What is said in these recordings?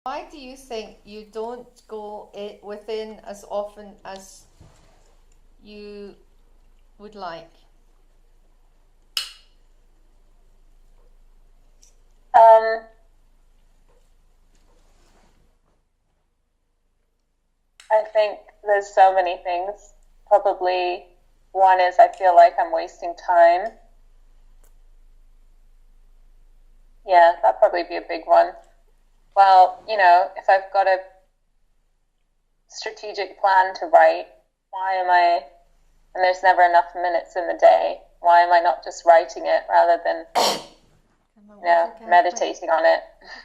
Why do you think you don't go within as often as you would like? Um, I think there's so many things. Probably one is I feel like I'm wasting time. Yeah, that'd probably be a big one. Well, if I've got a strategic plan to write, why am I, and there's never enough minutes in the day, why am I not just writing it rather than, meditating on it?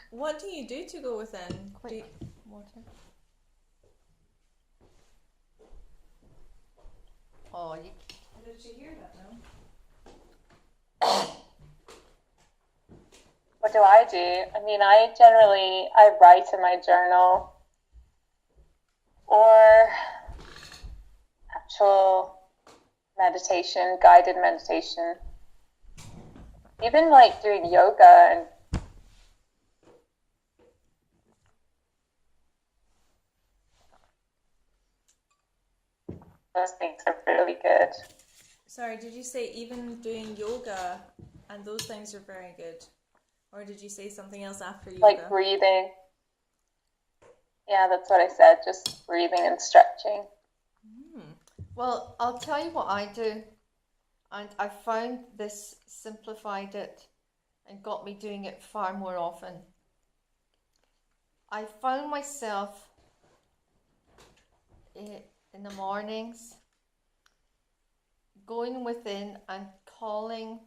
What do you do to go within? Water. Oh, you. Did you hear that now? What do I do? I mean, I write in my journal or actual meditation, guided meditation. Even like doing yoga and those things are really good. Sorry, did you say even doing yoga and those things are very good? Or did you say something else after yoga? Like breathing. Yeah, that's what I said, just breathing and stretching. Well, I'll tell you what I do, and I found this simplified it and got me doing it far more often. I found myself in the mornings going within and calling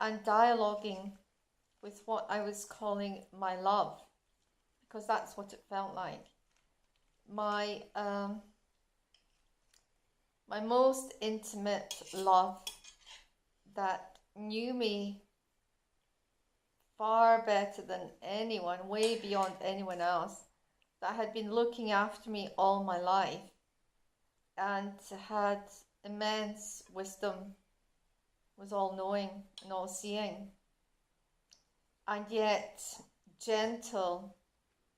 and dialoguing with what I was calling my love, because that's what it felt like. My my most intimate love that knew me far better than anyone, way beyond anyone else, that had been looking after me all my life and had immense wisdom, was all knowing and all seeing, and yet gentle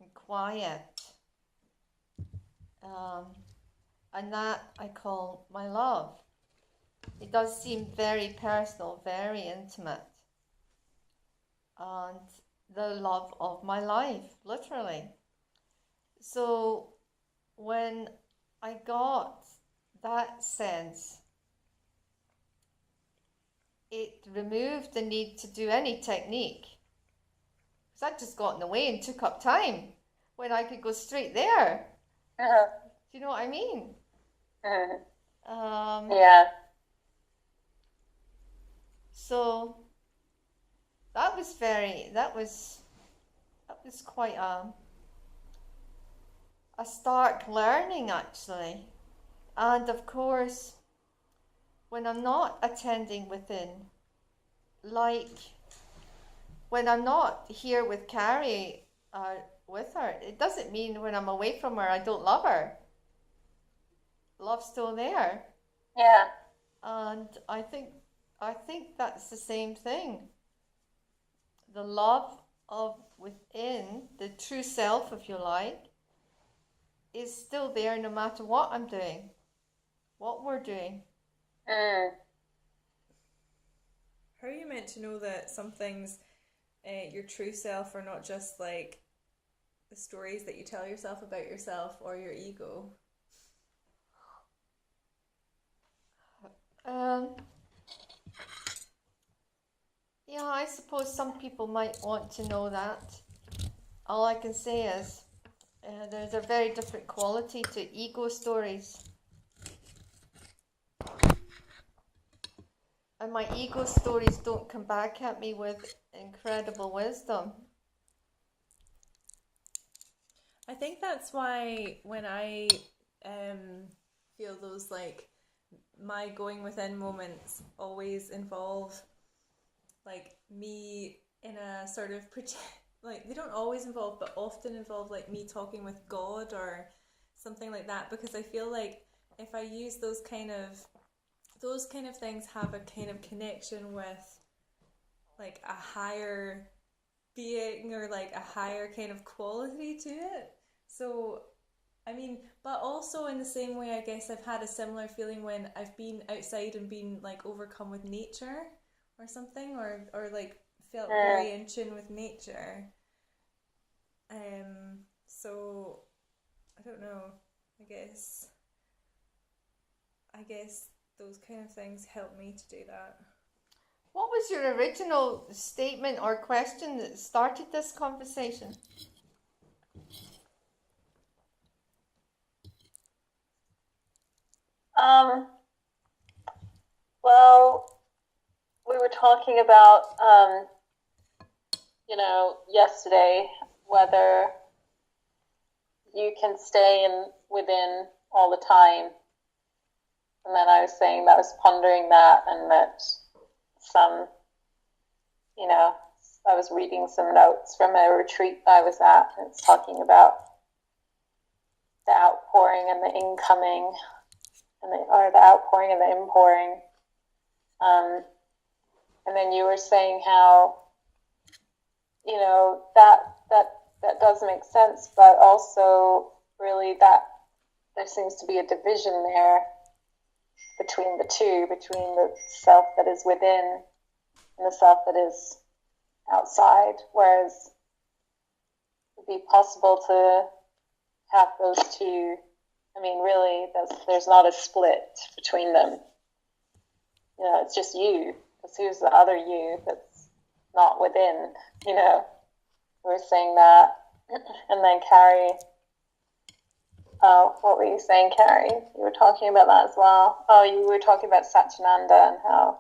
and quiet. And that I call my love. It does seem very personal, very intimate, and the love of my life, literally. So when I got that sense, it removed the need to do any technique, because that just got in the way and took up time when I could go straight there. Uh-huh. Do you know what I mean? Yeah. So that was quite a stark learning, actually. And of course, when I'm not attending within, like when I'm not here with Carrie, with her, it doesn't mean when I'm away from her I don't love her. Love's still there. Yeah. And I think that's the same thing. The love of within, the true self, if you like, is still there no matter what I'm doing, what we're doing. Mm. How are you meant to know that some things, your true self, are not just like the stories that you tell yourself about yourself or your ego? Yeah, I suppose some people might want to know that. All I can say is there's a very different quality to ego stories. And my ego stories don't come back at me with incredible wisdom. I think that's why when I feel those like my going within moments always involve like me in a sort of like they don't always involve but often involve like me talking with God or something like that, because I feel like if I use those kind of things have a kind of connection with like a higher being or like a higher kind of quality to it. So, I mean, but also in the same way, I guess I've had a similar feeling when I've been outside and been like overcome with nature or something, or like felt very in tune with nature. So I don't know. I guess those kind of things help me to do that. What was your original statement or question that started this conversation? Well, we were talking about, yesterday, whether you can stay within all the time. And then I was saying that I was pondering that, and that I was reading some notes from a retreat I was at, and it's talking about the outpouring and the incoming, or the outpouring and the inpouring. And then you were saying how, that does make sense, but also really that there seems to be a division there between the two, between the self that is within and the self that is outside, whereas it would be possible to have those two. I mean, really, there's not a split between them. It's just you. Because who's the other you that's not within? We were saying that. And then Carrie, what were you saying, Carrie? You were talking about that as well. Oh, you were talking about Satchidananda and how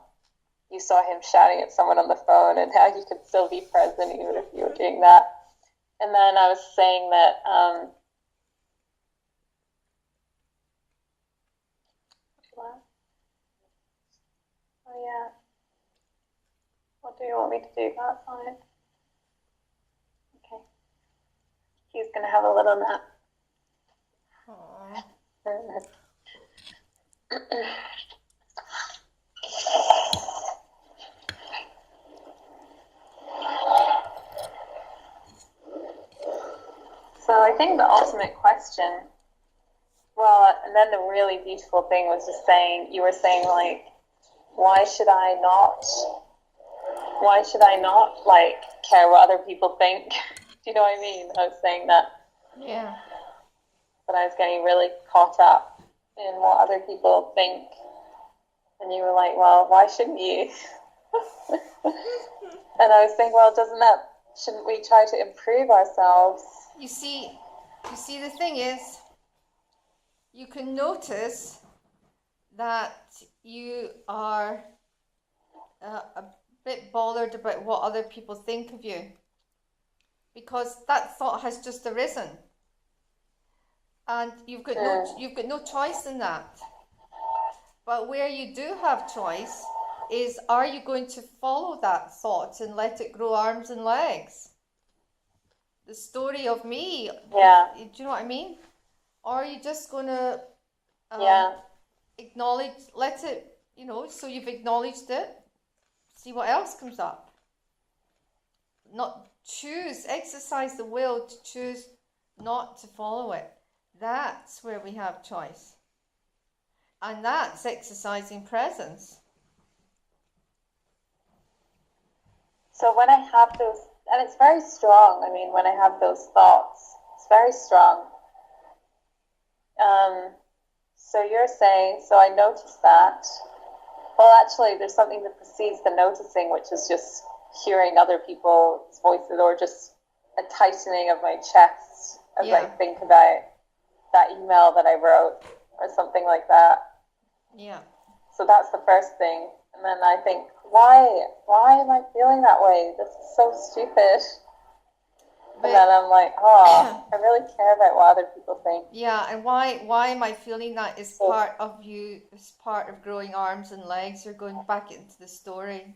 you saw him shouting at someone on the phone and how you could still be present even if you were doing that. And then I was saying that oh yeah, what do you want me to do outside? Okay, he's gonna have a little nap. Aww. So I think the ultimate question, and then the really beautiful thing was you were saying like, why should I not like care what other people think? Do you know what I mean? I was saying that. Yeah. But I was getting really caught up in what other people think. And you were like, well, why shouldn't you? And I was saying, well, shouldn't we try to improve ourselves? You see, the thing is, you can notice that you are a bit bothered about what other people think of you, because that thought has just arisen, and you've got no choice in that. But where you do have choice is, are you going to follow that thought and let it grow arms and legs? The story of me. Yeah. Do you know what I mean? Or are you just going to acknowledge, let it, so you've acknowledged it, see what else comes up. Not exercise the will to choose not to follow it. That's where we have choice. And that's exercising presence. So when I have those, and it's very strong, when I have those thoughts, it's very strong. So you're saying, so I notice that. Well, actually, there's something that precedes the noticing, which is just hearing other people's voices, or just a tightening of my chest as I think about that email that I wrote, or something like that. Yeah. So that's the first thing. And then I think, why am I feeling that way? This is so stupid. And then I'm like, I really care about what other people think. Yeah, and why am I feeling that is part of you, is part of growing arms and legs. You're going back into the story.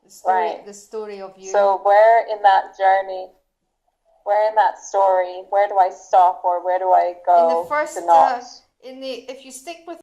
The story of you. So where in that journey, where in that story, where do I stop, or where do I go? In the first, to not? if you stick with